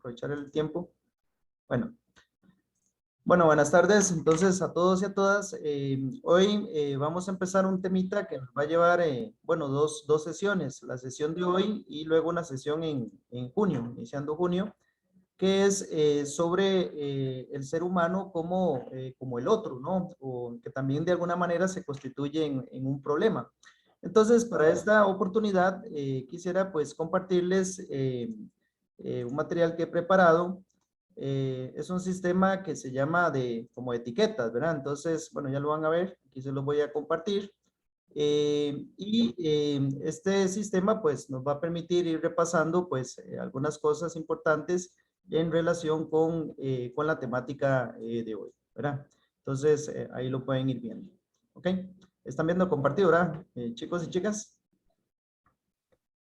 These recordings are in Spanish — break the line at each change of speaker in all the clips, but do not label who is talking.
aprovechar el tiempo. Bueno. Bueno, buenas tardes entonces a todos y a todas. Hoy vamos a empezar un temita que nos va a llevar, bueno, dos sesiones, la sesión de hoy y luego una sesión en junio, iniciando junio, que es sobre el ser humano como el otro, ¿no? O que también de alguna manera se constituye en un problema. Entonces, para esta oportunidad, quisiera pues compartirles un material que he preparado. Es un sistema que se llama como etiquetas, ¿verdad? Entonces, bueno, ya lo van a ver, aquí se los voy a compartir. Este sistema pues nos va a permitir ir repasando pues algunas cosas importantes en relación con la temática de hoy, ¿verdad? Entonces, ahí lo pueden ir viendo, ¿ok? ¿Están viendo compartido, verdad? Chicos y chicas.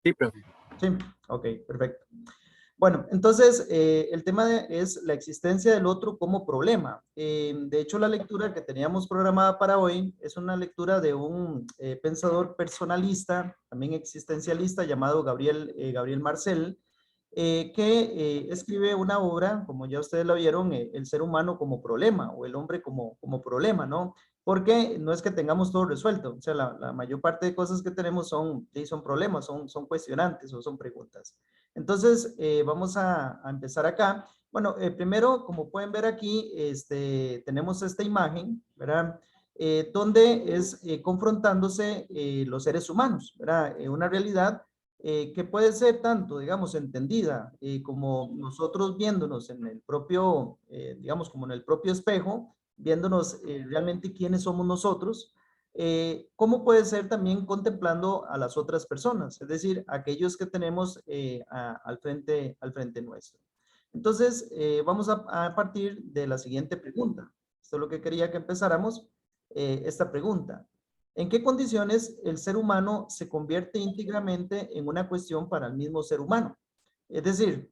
Sí, profe.
Sí, ok, perfecto. Bueno, entonces el tema es la existencia del otro como problema. De hecho, la lectura que teníamos programada para hoy es una lectura de un pensador personalista, también existencialista, llamado Gabriel Marcel, que escribe una obra, como ya ustedes la vieron, El ser humano como problema o el hombre como problema, ¿no? Porque no es que tengamos todo resuelto, o sea, la mayor parte de cosas que tenemos son problemas, son cuestionantes o son preguntas. Entonces, vamos a empezar acá. Bueno, primero, como pueden ver aquí, tenemos esta imagen, ¿verdad? Donde es confrontándose los seres humanos, ¿verdad? Una realidad que puede ser tanto, digamos, entendida como nosotros viéndonos en el propio, digamos, como en el propio espejo, viéndonos realmente quiénes somos nosotros, ¿cómo puede ser también contemplando a las otras personas? Es decir, aquellos que tenemos al frente nuestro. Entonces, vamos a partir de la siguiente pregunta. Esto es lo que quería que empezáramos, esta pregunta. ¿En qué condiciones el ser humano se convierte íntegramente en una cuestión para el mismo ser humano? Es decir,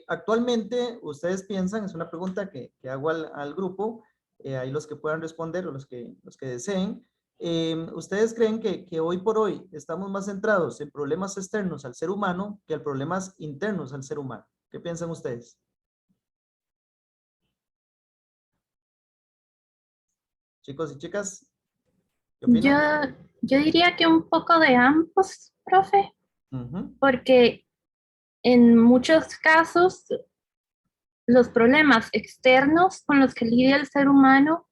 actualmente ustedes piensan, es una pregunta que hago al grupo, ahí los que puedan responder o los que deseen, ¿ustedes creen que hoy por hoy estamos más centrados en problemas externos al ser humano que en problemas internos al ser humano? ¿Qué piensan ustedes? Chicos y chicas, ¿qué
Yo,
opinan?
yo diría que un poco de ambos, profe,
Ujú,
porque en muchos casos los problemas externos con los que lidia el ser humano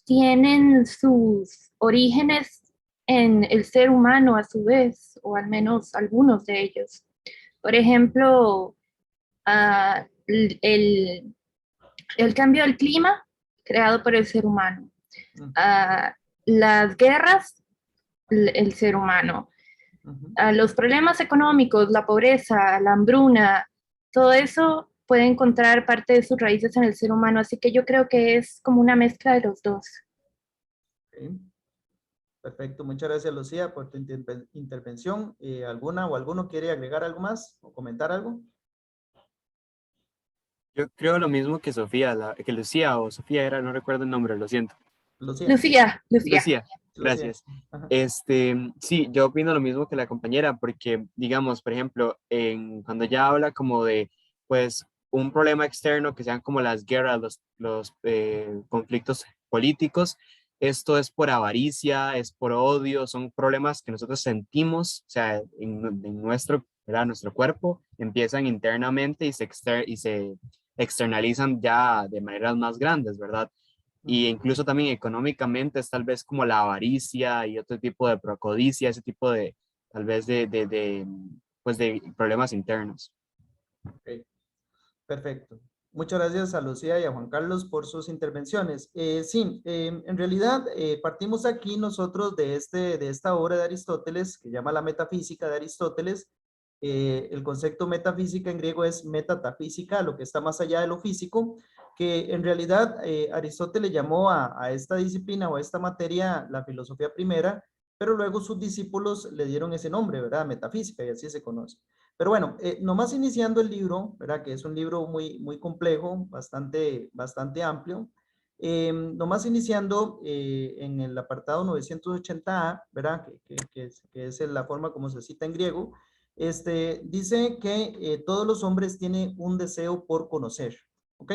tienen sus orígenes en el ser humano a su vez, o al menos algunos de ellos. Por ejemplo, el cambio del clima creado por el ser humano.
ujú,
Ah, las guerras, el ser humano.
ujú.
Los problemas económicos, la pobreza, la hambruna, todo eso puede encontrar parte de sus raíces en el ser humano, así que yo creo que es como una mezcla de los dos.
Ok. Perfecto, muchas gracias Lucía por tu intervención. ¿Alguna o alguno quiere agregar algo más o comentar algo?
Yo creo lo mismo que Sofía, que Lucía o Sofía era, no recuerdo el nombre, lo siento.
Lucía,
Lucía.
Lucía,
Lucía.
gracias.
Ajá.
Sí, yo opino lo mismo que la compañera, porque, digamos, por ejemplo, cuando ella habla como de, pues, un problema externo que sean como las guerras, los conflictos políticos, esto es por avaricia, es por odio, son problemas que nosotros sentimos, o sea, en nuestro, ¿verdad? Nuestro cuerpo, empiezan internamente y se externalizan ya de maneras más grandes, ¿verdad? Y
Ujú.
incluso también económicamente es tal vez como la avaricia y otro tipo de procodicia, ese tipo de, tal vez pues de problemas internos.
Ok, perfecto. Muchas gracias a Lucía y a Juan Carlos por sus intervenciones. Sí, en realidad partimos aquí nosotros de esta obra de Aristóteles que llama La Metafísica de Aristóteles. El concepto metafísica en griego es metatafísica, lo que está más allá de lo físico, que en realidad Aristóteles llamó a esta disciplina o a esta materia la filosofía primera, pero luego sus discípulos le dieron ese nombre, ¿verdad? Metafísica, y así se conoce. Pero bueno, nomás iniciando el libro, ¿verdad? Que es un libro muy complejo, bastante amplio. Nomás iniciando en el apartado 980A, ¿verdad? Que es la forma como se cita en griego. Dice que todos los hombres tienen un deseo por conocer, ¿ok?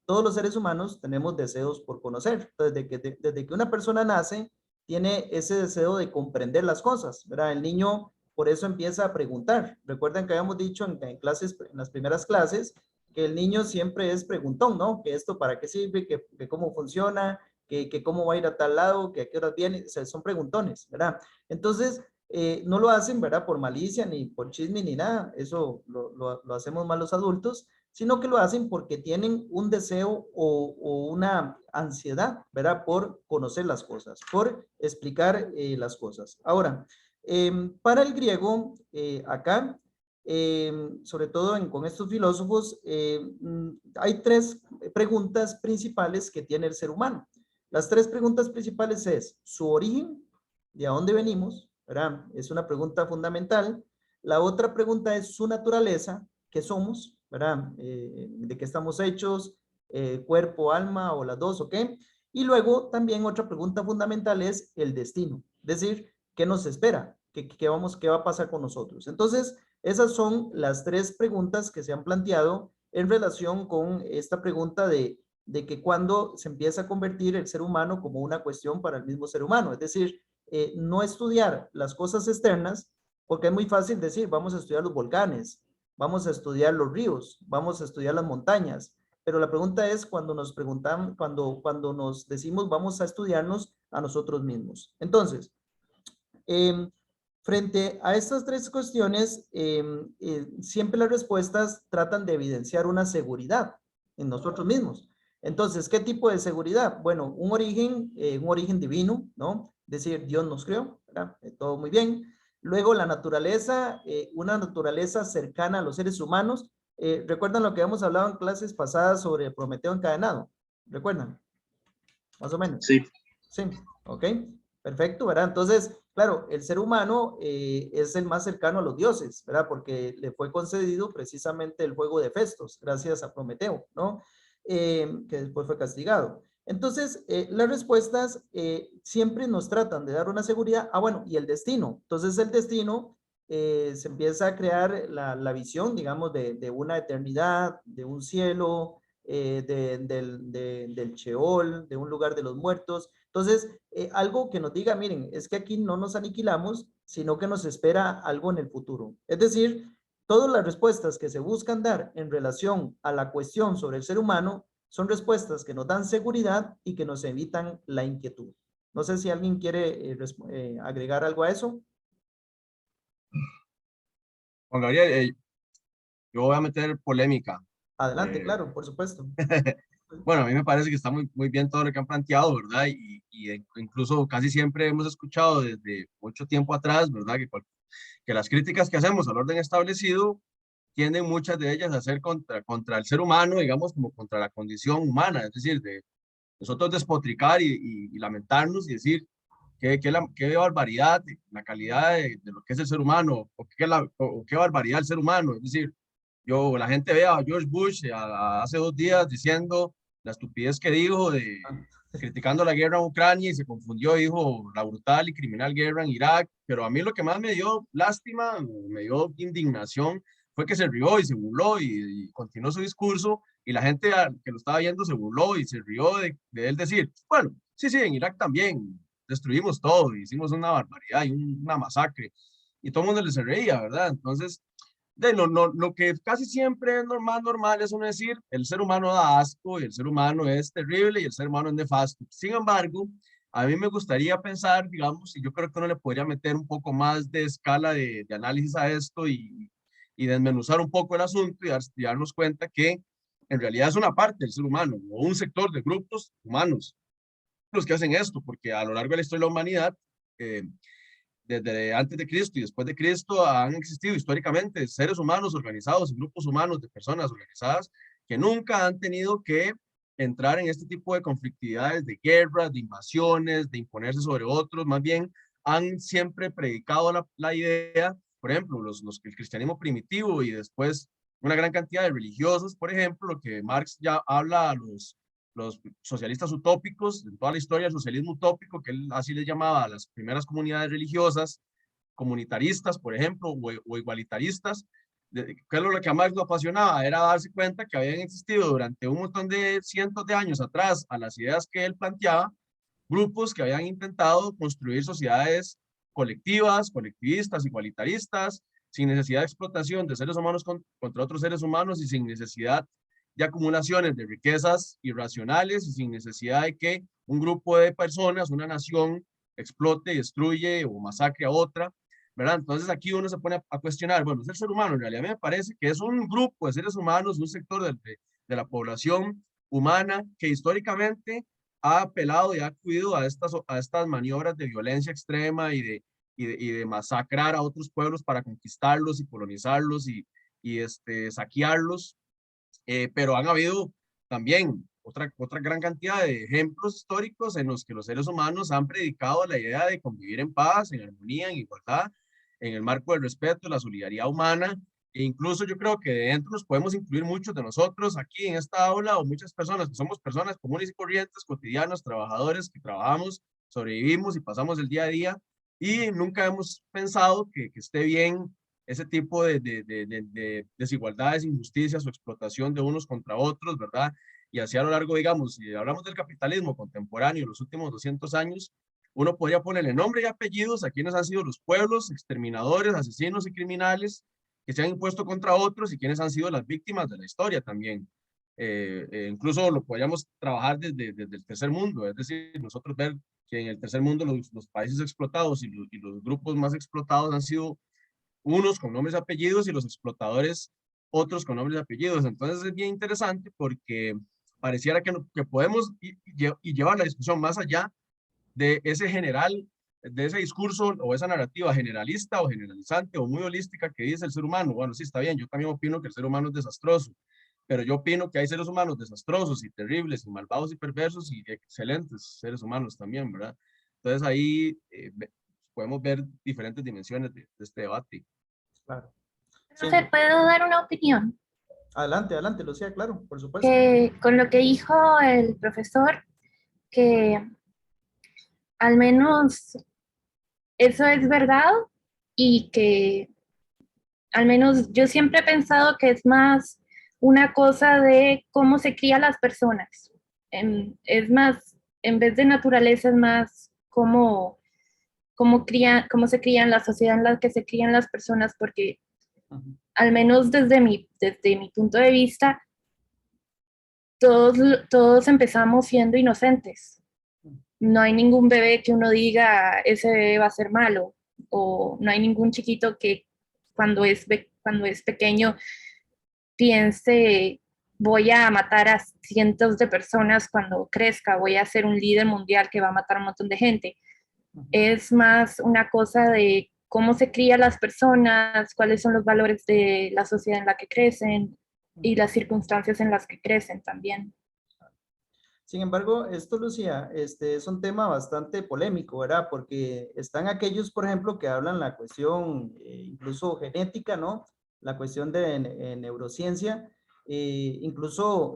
Todos los seres humanos tenemos deseos por conocer. Entonces, desde que una persona nace, tiene ese deseo de comprender las cosas, ¿verdad? El niño por eso empieza a preguntar. Recuerden que habíamos dicho en clases, en las primeras clases, que el niño siempre es preguntón, ¿no? Que esto para qué sirve, que cómo funciona, que cómo va a ir a tal lado, que a qué horas viene, o sea, son preguntones, ¿verdad? Entonces, no lo hacen, ¿verdad? Por malicia, ni por chisme, ni nada, eso lo hacemos más los adultos, sino que lo hacen porque tienen un deseo o una ansiedad, ¿verdad? Por conocer las cosas, por explicar las cosas. Ahora, para el griego, acá, sobre todo con estos filósofos, hay tres preguntas principales que tiene el ser humano. Las tres preguntas principales es su origen, de a dónde venimos, ¿verdad? Es una pregunta fundamental. La otra pregunta es su naturaleza, ¿qué somos? ¿Verdad? ¿De qué estamos hechos? ¿Cuerpo, alma o las dos o qué? Y luego también otra pregunta fundamental es el destino, es decir, ¿qué nos espera? ¿Qué va a pasar con nosotros? Entonces, esas son las tres preguntas que se han planteado en relación con esta pregunta de que cuando se empieza a convertir el ser humano como una cuestión para el mismo ser humano, es decir, no estudiar las cosas externas, porque es muy fácil decir, vamos a estudiar los volcanes, vamos a estudiar los ríos, vamos a estudiar las montañas, pero la pregunta es cuando nos preguntan, cuando nos decimos vamos a estudiarnos a nosotros mismos. Entonces, eh, frente a estas tres cuestiones, siempre las respuestas tratan de evidenciar una seguridad en nosotros mismos. Entonces, ¿qué tipo de seguridad? Bueno, un origen divino, ¿no? Es decir, Dios nos creó, ¿verdad? Todo muy bien. Luego, la naturaleza, una naturaleza cercana a los seres humanos. ¿Recuerdan lo que hemos hablado en clases pasadas sobre Prometeo encadenado? ¿Recuerdan? Más o menos.
Sí.
Sí, ok, perfecto, ¿verdad? Entonces, claro, el ser humano es el más cercano a los dioses, ¿verdad? Porque le fue concedido precisamente el juego de Festos, gracias a Prometeo, ¿no? Que después fue castigado. Entonces, las respuestas siempre nos tratan de dar una seguridad. Ah, bueno, y el destino. Entonces, el destino se empieza a crear la visión, digamos, de una eternidad, de un cielo, del Sheol, de un lugar de los muertos. Entonces, algo que nos diga, miren, es que aquí no nos aniquilamos, sino que nos espera algo en el futuro. Es decir, todas las respuestas que se buscan dar en relación a la cuestión sobre el ser humano son respuestas que nos dan seguridad y que nos evitan la inquietud. No sé si alguien quiere agregar algo a eso.
Juan Gabriel, yo voy a meter polémica.
Adelante,
Eh,
claro, por supuesto.
bueno, a mí me parece que está muy bien todo lo que han planteado, ¿verdad? Incluso casi siempre hemos escuchado desde mucho tiempo atrás, ¿verdad? Que las críticas que hacemos al orden establecido tienden muchas de ellas a ser contra el ser humano, digamos, como contra la condición humana, es decir, de nosotros despotricar y lamentarnos y decir qué barbaridad la calidad de lo que es el ser humano, o qué barbaridad el ser humano, es decir, la gente ve a George Bush hace 2 días diciendo la estupidez que dijo criticando la guerra en Ucrania y se confundió, dijo la brutal y criminal guerra en Irak, pero a mí lo que más me dio lástima, me dio indignación, fue que se rió y se burló y continuó su discurso y la gente que lo estaba viendo se burló y se rió de él decir, bueno, sí, en Irak también destruimos todo, hicimos una barbaridad y una masacre y todo el mundo se reía, ¿verdad? Entonces, lo que casi siempre es normal es uno decir, el ser humano da asco y el ser humano es terrible y el ser humano es nefasto. Sin embargo, a mí me gustaría pensar, digamos, y yo creo que uno le podría meter un poco más de escala de análisis a esto y desmenuzar un poco el asunto y darnos cuenta que en realidad es una parte del ser humano o un sector de grupos humanos los que hacen esto, porque a lo largo de la historia de la humanidad, eh, desde antes de Cristo y después de Cristo han existido históricamente seres humanos organizados, grupos humanos de personas organizadas que nunca han tenido que entrar en este tipo de conflictividades, de guerras, de invasiones, de imponerse sobre otros, más bien han siempre predicado la idea, por ejemplo, el cristianismo primitivo y después una gran cantidad de religiosos, por ejemplo, lo que Marx ya habla a los socialistas utópicos, en toda la historia del socialismo utópico, que él así les llamaba a las primeras comunidades religiosas, comunitaristas, por ejemplo, o igualitaristas. ¿Qué es lo que más lo apasionaba? Era darse cuenta que habían existido durante un montón de cientos de años atrás a las ideas que él planteaba, grupos que habían intentado construir sociedades colectivas, colectivistas, igualitaristas, sin necesidad de explotación de seres humanos contra otros seres humanos y sin necesidad de acumulaciones de riquezas irracionales y sin necesidad de que un grupo de personas, una nación, explote, destruye o masacre a otra, ¿verdad? Entonces aquí uno se pone a cuestionar, bueno, es el ser humano, en realidad me parece que es un grupo de seres humanos, un sector de la población humana que históricamente ha apelado y ha acudido a estas maniobras de violencia extrema y de masacrar a otros pueblos para conquistarlos y colonizarlos y saquearlos, pero han habido también otra gran cantidad de ejemplos históricos en los que los seres humanos han predicado la idea de convivir en paz, en armonía, en igualdad, en el marco del respeto, la solidaridad humana, e incluso yo creo que dentro nos podemos incluir muchos de nosotros aquí en esta aula o muchas personas que somos personas comunes y corrientes, cotidianos, trabajadores que trabajamos, sobrevivimos y pasamos el día a día y nunca hemos pensado que esté bien ese tipo de desigualdades, injusticias o explotación de unos contra otros, ¿verdad? Y así a lo largo, digamos, si hablamos del capitalismo contemporáneo en los últimos 200 años, uno podría ponerle nombre y apellidos a quienes han sido los pueblos, exterminadores, asesinos y criminales que se han impuesto contra otros y quienes han sido las víctimas de la historia también. Incluso lo podríamos trabajar desde el tercer mundo, es decir, nosotros ver que en el tercer mundo los países explotados y los grupos más explotados han sido unos con nombres y apellidos y los explotadores otros con nombres y apellidos. Entonces es bien interesante porque pareciera que podemos y llevar la discusión más allá de ese general, de ese discurso o esa narrativa generalista o generalizante o muy holística que dice el ser humano. Bueno, sí, está bien, yo también opino que el ser humano es desastroso, pero yo opino que hay seres humanos desastrosos y terribles y malvados y perversos y excelentes seres humanos también, ¿verdad? Entonces ahí podemos ver diferentes dimensiones de este debate.
Claro. Sí,
No sé, ¿puedo dar una opinión?
adelante, adelante, Lucía, claro, por supuesto.
Que con lo que dijo el profesor, que al menos eso es verdad y que al menos yo siempre he pensado que es más una cosa de cómo se crían las personas. Es más, en vez de naturaleza, es más cómo se crían la sociedad en la que se crían las personas, porque al menos desde mi punto de vista, todos empezamos siendo inocentes. No hay ningún bebé que uno diga, ese bebé va a ser malo, o no hay ningún chiquito que cuando es pequeño piense, voy a matar a cientos de personas cuando crezca, voy a ser un líder mundial que va a matar a un montón de gente. Es más una cosa de cómo se crían las personas, cuáles son los valores de la sociedad en la que crecen y las circunstancias en las que crecen también.
Sin embargo, esto, Lucía, es un tema bastante polémico, ¿verdad? Porque están aquellos, por ejemplo, que hablan la cuestión incluso genética, ¿no? La cuestión de neurociencia, incluso,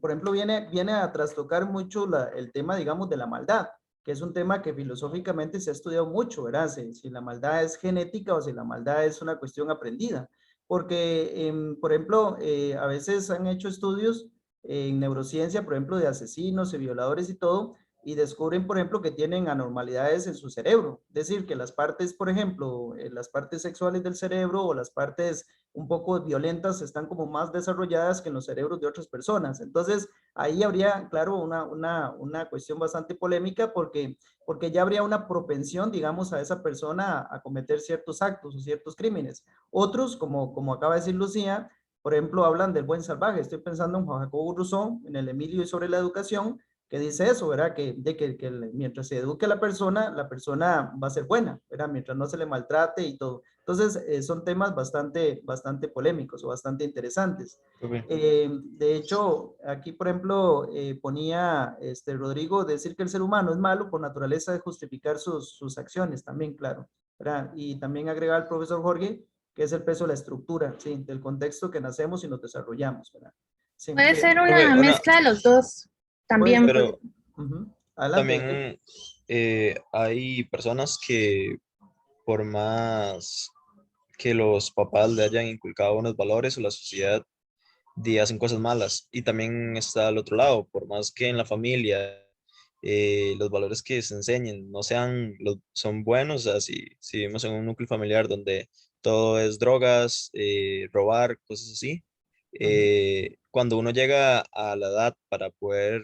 por ejemplo, viene a trastocar mucho el tema, digamos, de la maldad, que es un tema que filosóficamente se ha estudiado mucho, ¿verdad? Si la maldad es genética o si la maldad es una cuestión aprendida. Porque, por ejemplo, a veces han hecho estudios en neurociencia, por ejemplo, de asesinos y violadores y todo, y descubren, por ejemplo, que tienen anormalidades en su cerebro. Es decir, que las partes, por ejemplo, las partes sexuales del cerebro o las partes un poco violentas están como más desarrolladas que en los cerebros de otras personas. Entonces, ahí habría, claro, una cuestión bastante polémica porque ya habría una propensión, digamos, a esa persona a cometer ciertos actos o ciertos crímenes. Otros, como acaba de decir Lucía, por ejemplo, hablan del buen salvaje. Estoy pensando en Juan Jacobo Rousseau, en el Emilio y sobre la educación, que dice eso, ¿verdad? Que mientras se eduque a la persona va a ser buena, ¿verdad? Mientras no se le maltrate y todo. Entonces, son temas bastante polémicos o bastante interesantes. De hecho, aquí, por ejemplo, ponía Rodrigo decir que el ser humano es malo por naturaleza de justificar sus acciones, también, claro, ¿verdad? Y también agrega el profesor Jorge que es el peso de la estructura, ¿sí? Del contexto que nacemos y nos desarrollamos, ¿verdad? Sí,
Puede ser una mezcla de los dos también.
Pero
Adelante.
también hay personas que por más que los papás le hayan inculcado unos valores o la sociedad hacen cosas malas. Y también está al otro lado, por más que en la familia los valores que se enseñen no sean, son buenos, o sea, si vivimos en un núcleo familiar donde todo es drogas, robar, cosas así, cuando uno llega a la edad para poder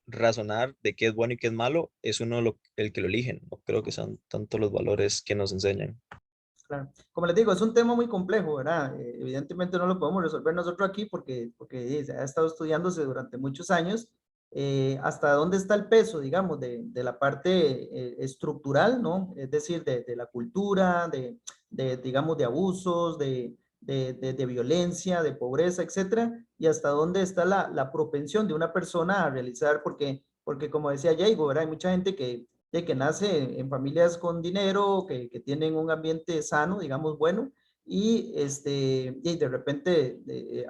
razonar de qué es bueno y qué es malo, es uno el que lo eligen. No creo que sean tanto los valores que nos enseñan.
Claro. Como les digo, es un tema muy complejo, ¿verdad? Evidentemente no lo podemos resolver nosotros aquí porque se ha estado estudiándose durante muchos años. Hasta dónde está el peso, digamos, de la parte estructural, ¿no? Es decir, de la cultura, digamos, de abusos, de violencia, de pobreza, etcétera, y hasta dónde está la propensión de una persona a realizar, porque como decía Diego, ¿verdad? Hay mucha gente que nace en familias con dinero, que tienen un ambiente sano, digamos, bueno, y de repente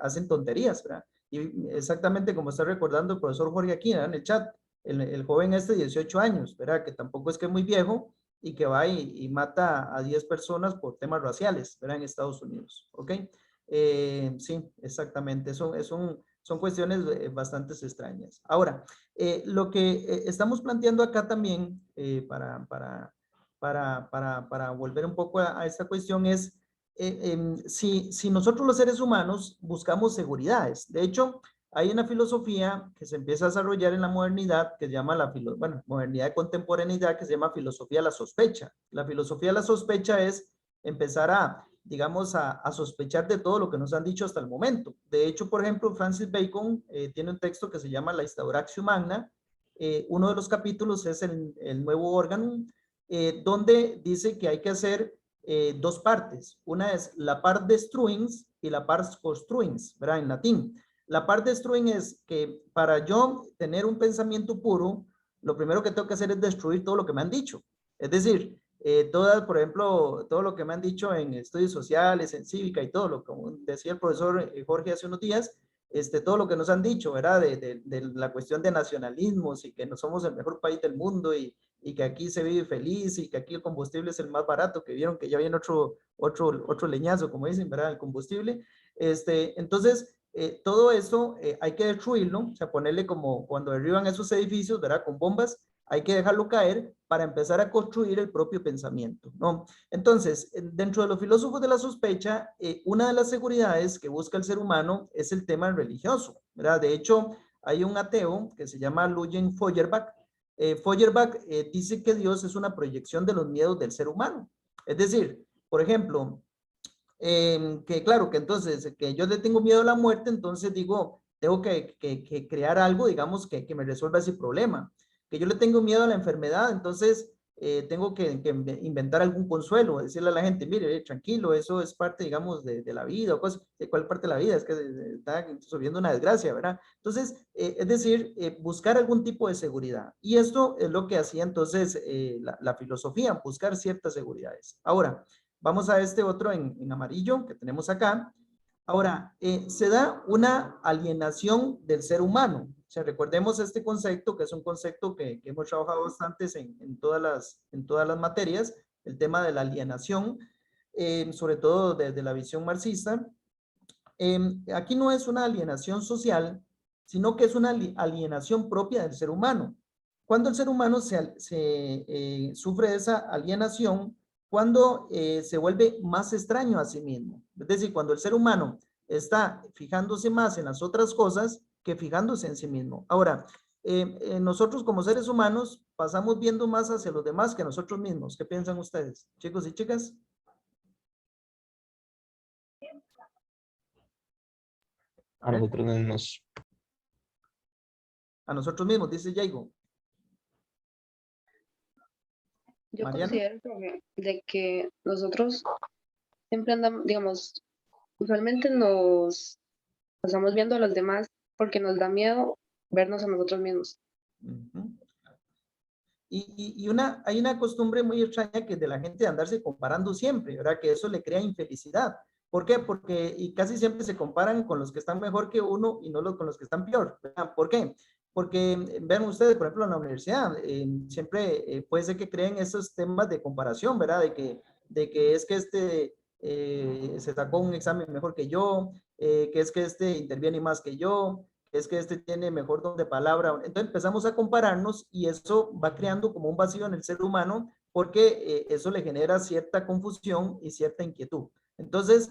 hacen tonterías, ¿verdad? Y exactamente como está recordando el profesor Jorge aquí, ¿verdad? En el chat, el joven de 18 años, ¿verdad? Que tampoco es que es muy viejo y que va y mata a 10 personas por temas raciales, ¿verdad? En Estados Unidos, ¿ok? Sí, exactamente, son cuestiones bastante extrañas. Ahora, lo que estamos planteando acá también, para volver un poco a esta cuestión es, si nosotros los seres humanos buscamos seguridades, de hecho, hay una filosofía que se empieza a desarrollar en la modernidad que se llama modernidad de contemporaneidad, que se llama filosofía de la sospecha. La filosofía de la sospecha es empezar digamos, a sospechar de todo lo que nos han dicho hasta el momento. De hecho, por ejemplo, Francis Bacon tiene un texto que se llama La Instauratio Magna. Uno de los capítulos es el nuevo órgano, donde dice que hay que hacer dos partes. Una es la part destruins y la part construins, ¿verdad? En latín. La part destruins es que para yo tener un pensamiento puro, lo primero que tengo que hacer es destruir todo lo que me han dicho. Es decir, por ejemplo, todo lo que me han dicho en estudios sociales, en cívica y todo, como decía el profesor Jorge hace unos días, todo lo que nos han dicho, ¿verdad? De la cuestión de nacionalismos y que no somos el mejor país del mundo y que aquí se vive feliz y que aquí el combustible es el más barato, que vieron que ya viene otro leñazo, como dicen, ¿verdad? El combustible. Entonces, todo eso hay que destruirlo, o sea, ponerle como cuando derriban esos edificios, ¿verdad? Con bombas, hay que dejarlo caer para empezar a construir el propio pensamiento, ¿no? Entonces, dentro de los filósofos de la sospecha, una de las seguridades que busca el ser humano es el tema religioso, ¿verdad? De hecho, hay un ateo que se llama Ludwig Feuerbach. Feuerbach dice que Dios es una proyección de los miedos del ser humano. Es decir, por ejemplo, que claro, que entonces, que yo le tengo miedo a la muerte, entonces digo, tengo que crear algo, digamos, que me resuelva ese problema. Que yo le tengo miedo a la enfermedad, entonces tengo que inventar algún consuelo, decirle a la gente, mire, tranquilo, eso es parte, digamos, de la vida, o cosas, ¿de cuál parte de la vida? Es que está subiendo una desgracia, ¿verdad? Entonces, es decir, buscar algún tipo de seguridad. Y esto es lo que hacía entonces la filosofía, buscar ciertas seguridades. Ahora, vamos a este otro en amarillo que tenemos acá. Ahora, se da una alienación del ser humano. O sea, recordemos este concepto, que es un concepto que hemos trabajado bastantes en todas las materias, el tema de la alienación, sobre todo desde la visión marxista. Aquí no es una alienación social, sino que es una alienación propia del ser humano. Cuando el ser humano sufre esa alienación, cuando se vuelve más extraño a sí mismo. Es decir, cuando el ser humano está fijándose más en las otras cosas que fijándose en sí mismo. Ahora, nosotros como seres humanos pasamos viendo más hacia los demás que a nosotros mismos. ¿Qué piensan ustedes, chicos y chicas?
A nosotros mismos.
A nosotros mismos, dice Diego.
Yo
Mariana.
considero de que nosotros siempre andamos, digamos, usualmente nos pasamos viendo a los demás porque nos da miedo vernos a nosotros mismos.
Uh-huh. Hay una costumbre muy extraña que es de la gente de andarse comparando siempre, ¿verdad? Que eso le crea infelicidad. ¿Por qué? Porque casi siempre se comparan con los que están mejor que uno y no con los que están peor, ¿verdad? ¿Por qué? porque vean ustedes, por ejemplo, en la universidad, siempre puede ser que creen esos temas de comparación, ¿verdad? De que es que se sacó un examen mejor que yo, que es que este interviene más que yo, que es que este tiene mejor don de palabra. Entonces empezamos a compararnos y eso va creando como un vacío en el ser humano porque eso le genera cierta confusión y cierta inquietud. Entonces,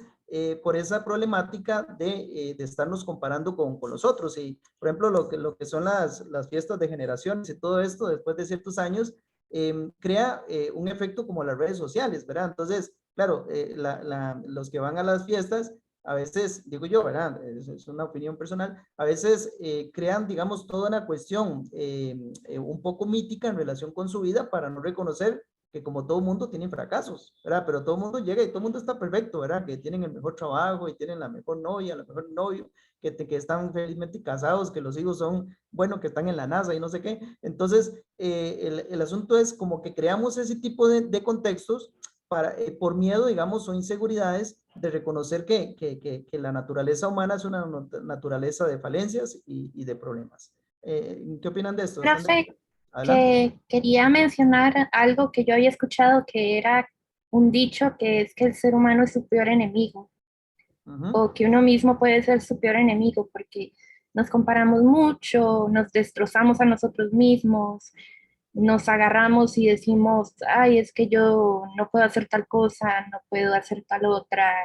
por esa problemática de estarnos comparando con los otros. Y, por ejemplo, lo que son las fiestas de generaciones y todo esto, después de ciertos años, crea un efecto como las redes sociales, ¿verdad? Entonces, claro, los que van a las fiestas, a veces, digo yo, ¿verdad? Es una opinión personal, a veces crean, digamos, toda una cuestión un poco mítica en relación con su vida para no reconocer que como todo mundo tienen fracasos, ¿verdad? Pero todo mundo llega y todo mundo está perfecto, ¿verdad? Que tienen el mejor trabajo y tienen la mejor novia, el mejor novio, que están felizmente casados, que los hijos son, bueno, que están en la NASA y no sé qué. Entonces, el asunto es como que creamos ese tipo de contextos por miedo, digamos, o inseguridades de reconocer que la naturaleza humana es una naturaleza de falencias y de problemas. ¿Qué opinan de esto?
Profe,
Adelante.
que quería mencionar algo que yo había escuchado que era un dicho que es que el ser humano es su peor enemigo o que uno mismo puede ser su peor enemigo porque nos comparamos mucho, nos destrozamos a nosotros mismos, nos agarramos y decimos, ay, es que yo no puedo hacer tal cosa, no puedo hacer tal otra,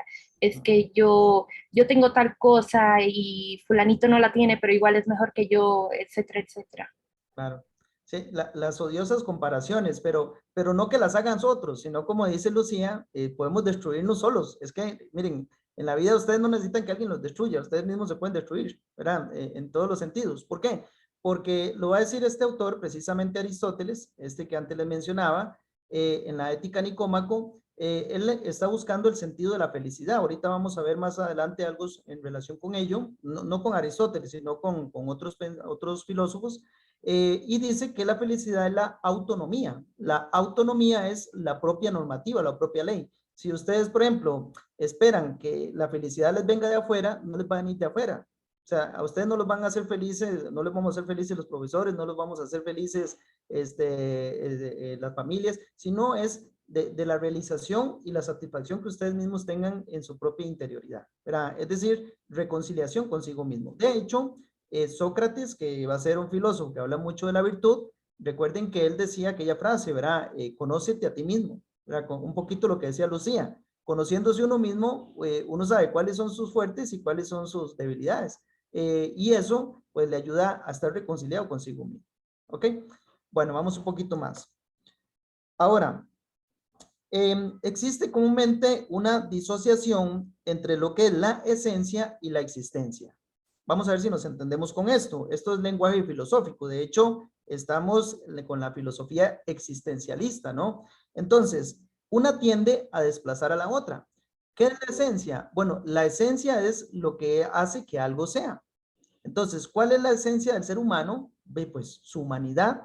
es que yo tengo tal cosa y fulanito no la tiene, pero igual es mejor que yo, etcétera, etcétera.
Claro. Sí, las odiosas comparaciones, pero no que las hagan otros, sino como dice Lucía, podemos destruirnos solos. Es que, miren, en la vida ustedes no necesitan que alguien los destruya, ustedes mismos se pueden destruir, ¿verdad? En todos los sentidos. ¿Por qué? Porque lo va a decir este autor, precisamente Aristóteles, este que antes les mencionaba, en la Ética Nicómaco, él está buscando el sentido de la felicidad. Ahorita vamos a ver más adelante algo en relación con ello, no con Aristóteles, sino con otros filósofos. Y dice que la felicidad es la autonomía. La autonomía es la propia normativa, la propia ley. Si ustedes, por ejemplo, esperan que la felicidad les venga de afuera, no les va a venir de afuera. O sea, a ustedes no los van a hacer felices, no les vamos a hacer felices los profesores, no los vamos a hacer felices las familias, sino es de la realización y la satisfacción que ustedes mismos tengan en su propia interioridad, ¿verdad? Es decir, reconciliación consigo mismo. De hecho, Sócrates, que va a ser un filósofo que habla mucho de la virtud, recuerden que él decía aquella frase, ¿verdad? Conócete a ti mismo, ¿verdad? Con un poquito lo que decía Lucía. Conociéndose uno mismo, uno sabe cuáles son sus fuertes y cuáles son sus debilidades. Y eso, pues, le ayuda a estar reconciliado consigo mismo. ¿Ok? Bueno, vamos un poquito más. Ahora, existe comúnmente una disociación entre lo que es la esencia y la existencia. Vamos a ver si nos entendemos con esto. Esto es lenguaje filosófico. De hecho, estamos con la filosofía existencialista, ¿no? Entonces, una tiende a desplazar a la otra. ¿Qué es la esencia? Bueno, la esencia es lo que hace que algo sea. Entonces, ¿cuál es la esencia del ser humano? Pues su humanidad.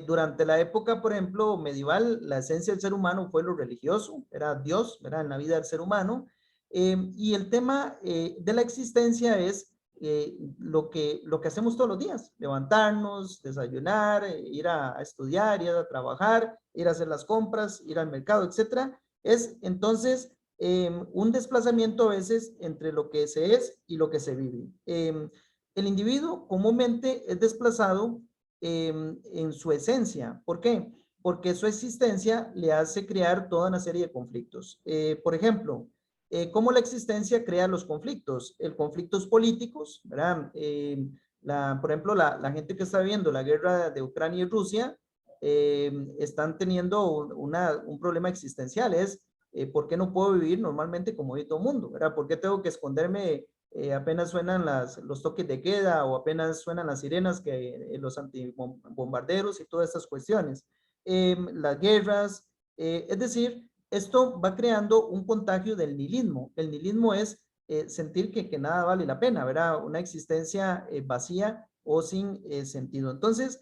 Durante la época, por ejemplo, medieval, la esencia del ser humano fue lo religioso, era Dios, era en la vida del ser humano. Y el tema de la existencia es lo que hacemos todos los días, levantarnos, desayunar, ir a estudiar, ir a trabajar, ir a hacer las compras, ir al mercado, etcétera. Es entonces un desplazamiento a veces entre lo que se es y lo que se vive. El individuo comúnmente es desplazado en su esencia. ¿Por qué? Porque su existencia le hace crear toda una serie de conflictos. Por ejemplo, ¿cómo la existencia crea los conflictos? El conflictos políticos, ¿verdad? Por ejemplo, la gente que está viendo la guerra de Ucrania y Rusia están teniendo un problema existencial. Es, ¿por qué no puedo vivir normalmente como vive todo el mundo? ¿Verdad? ¿Por qué tengo que esconderme apenas suenan los toques de queda o apenas suenan las sirenas, los antibombarderos y todas estas cuestiones? Las guerras, es decir, esto va creando un contagio del nihilismo. El nihilismo es sentir que nada vale la pena, ¿verdad? Una existencia vacía o sin sentido. Entonces,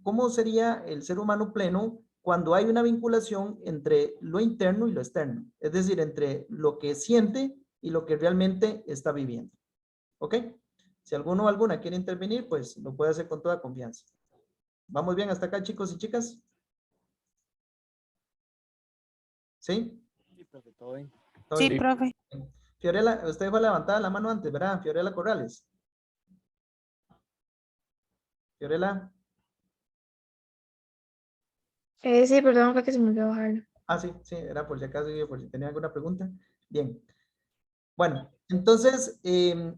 ¿cómo sería el ser humano pleno cuando hay una vinculación entre lo interno y lo externo? Es decir, entre lo que siente y lo que realmente está viviendo. ¿Ok? Si alguno o alguna quiere intervenir, pues lo puede hacer con toda confianza. ¿Vamos bien hasta acá, chicos y chicas? ¿Sí?
Sí, profe, todo bien.
¿Todo
Sí,
bien?
profe.
Fiorella, usted dejó levantada la mano antes, ¿verdad? Fiorella Corrales. Fiorella.
Sí, perdón, fue que se me olvidó bajarlo.
Ah, sí, sí, era por si acaso, por si tenía alguna pregunta. Bien. Bueno, entonces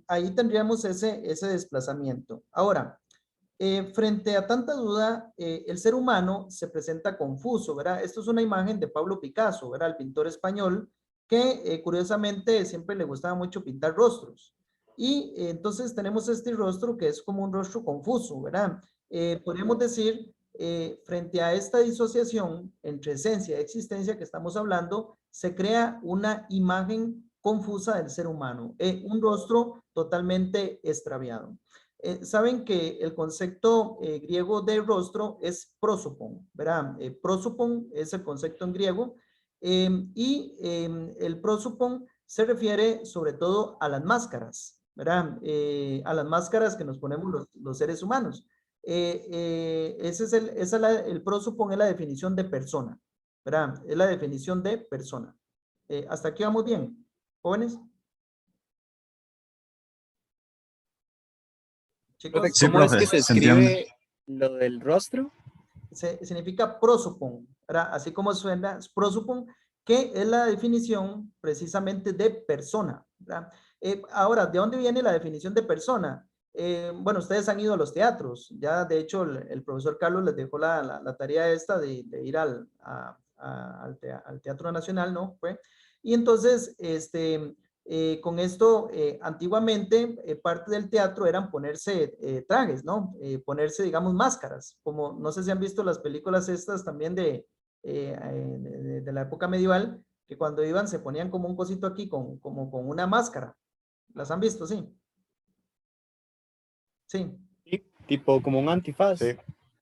ahí tendríamos ese desplazamiento. Ahora, frente a tanta duda, el ser humano se presenta confuso, ¿verdad? Esto es una imagen de Pablo Picasso, ¿verdad? El pintor español que curiosamente siempre le gustaba mucho pintar rostros. Y entonces tenemos este rostro que es como un rostro confuso, ¿verdad? Podríamos decir, frente a esta disociación entre esencia y existencia que estamos hablando, se crea una imagen confusa del ser humano, un rostro totalmente extraviado. Saben que el concepto griego de rostro es prosopon, ¿verdad? Prosopon es el concepto en griego y el prosopon se refiere sobre todo a las máscaras, ¿verdad? A las máscaras que nos ponemos los seres humanos. Ese es el prosopon es la definición de persona, ¿verdad? Es la definición de persona. ¿Hasta aquí vamos bien, jóvenes? Chicos,
Profe,
Sí,
¿cómo es
profe,
que se
se entiende.
escribe lo del rostro?
significa prosopon, ¿verdad? Así como suena, es prosopon, que es la definición precisamente de persona, ¿verdad? Ahora, ¿de dónde viene la definición de persona? Bueno, ustedes han ido a los teatros, ya de hecho el profesor Carlos les dejó la tarea esta de ir al Teatro Nacional, ¿no? Y entonces, con esto, antiguamente, parte del teatro eran ponerse trajes, ¿no? Ponerse, digamos, máscaras, como no sé si han visto las películas estas también de la época medieval, que cuando iban se ponían como un cosito aquí, como con una máscara. ¿Las han visto? Sí. Sí.
Sí, tipo como un antifaz.
Sí.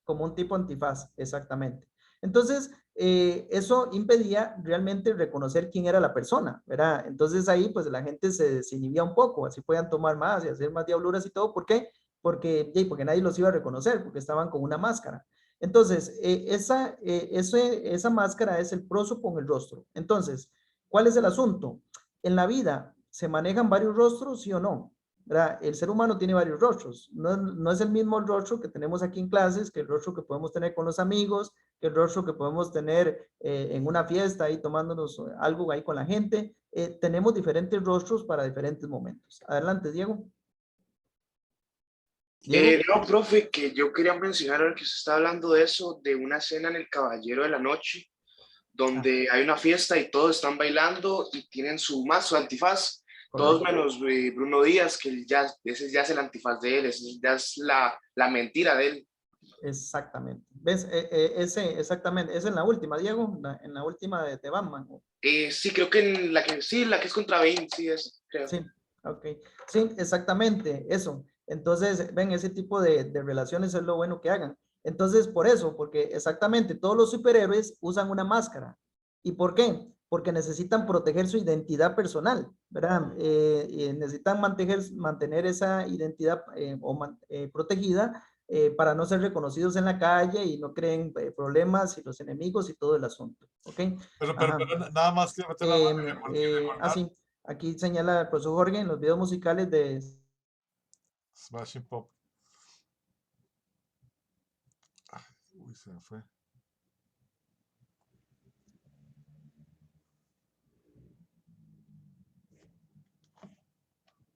Como un tipo antifaz, exactamente. Entonces, eso impedía realmente reconocer quién era la persona, ¿verdad? Entonces ahí pues la gente se desinhibía un poco, así podían tomar más y hacer más diabluras y todo. ¿Por qué? Porque nadie los iba a reconocer, porque estaban con una máscara. Entonces, esa máscara es el prosopon, el rostro. Entonces, ¿cuál es el asunto? En la vida, ¿se manejan varios rostros, sí o no? ¿Verdad? El ser humano tiene varios rostros. No es el mismo rostro que tenemos aquí en clases, que el rostro que podemos tener con los amigos, que el rostro que podemos tener en una fiesta ahí tomándonos algo ahí con la gente. Tenemos diferentes rostros para diferentes momentos. Adelante, Diego. Diego.
No, profe, que yo quería mencionar ahora que usted está hablando de eso, de una escena en El Caballero de la Noche, donde hay una fiesta y todos están bailando y tienen su antifaz, todos menos Bruno Díaz, que ese ya es el antifaz de él, ese ya es la mentira de él.
Exactamente. ¿Ves? Exactamente. Es en la última, Diego, en la última de Batman.
Sí, creo que la que es contra Bane, sí es, creo.
Sí, ok. Sí, exactamente, eso. Entonces, ven, ese tipo de relaciones es lo bueno que hagan. Entonces, por eso, porque exactamente todos los superhéroes usan una máscara. ¿Y por qué? Porque necesitan proteger su identidad personal, ¿verdad? Necesitan mantener esa identidad protegida para no ser reconocidos en la calle y no creen problemas y los enemigos y todo el asunto, ¿ok?
Pero
Ajá.
nada más quiero meter la mano y recordar
Así. Aquí señala el profesor Jorge en los videos musicales de
Smashing Pop. Uy, se me fue.